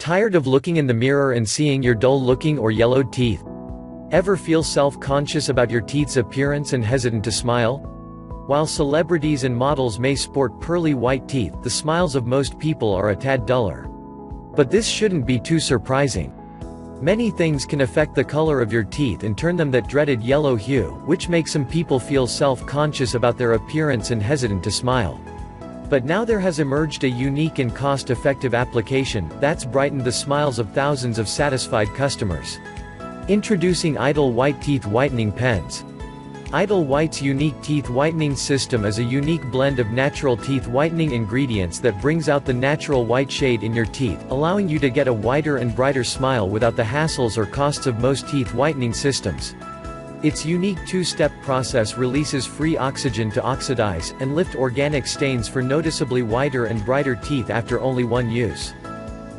Tired of looking in the mirror and seeing your dull-looking or yellowed teeth? Ever feel self-conscious about your teeth's appearance and hesitant to smile? While celebrities and models may sport pearly white teeth, the smiles of most people are a tad duller. But this shouldn't be too surprising. Many things can affect the color of your teeth and turn them that dreaded yellow hue, which makes some people feel self-conscious about their appearance and hesitant to smile. But now there has emerged a unique and cost-effective application that's brightened the smiles of thousands of satisfied customers. Introducing Idle White Teeth Whitening Pens. Idle White's unique teeth whitening system is a unique blend of natural teeth whitening ingredients that brings out the natural white shade in your teeth, allowing you to get a whiter and brighter smile without the hassles or costs of most teeth whitening systems. Its unique two-step process releases free oxygen to oxidize and lift organic stains for noticeably whiter and brighter teeth after only one use.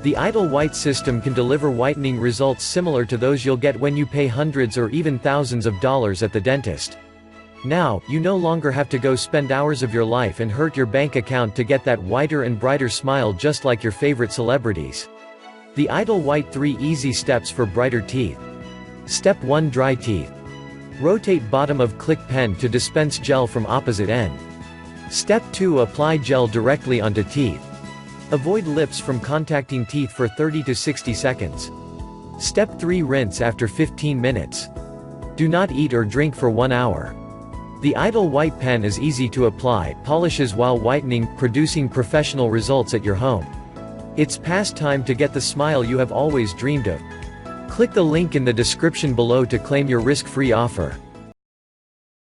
The Idle White system can deliver whitening results similar to those you'll get when you pay hundreds or even thousands of dollars at the dentist. Now, you no longer have to go spend hours of your life and hurt your bank account to get that whiter and brighter smile just like your favorite celebrities. The Idle White 3 Easy Steps for Brighter Teeth. Step 1. Dry teeth. Rotate bottom of click pen to dispense gel from opposite end. Step 2. Apply gel directly onto teeth. Avoid lips from contacting teeth for 30 to 60 seconds. Step 3. Rinse after 15 minutes. Do not eat or drink for 1 hour. The Idle White pen is easy to apply, polishes while whitening, producing professional results at your home. It's past time to get the smile you have always dreamed of. Click the link in the description below to claim your risk-free offer.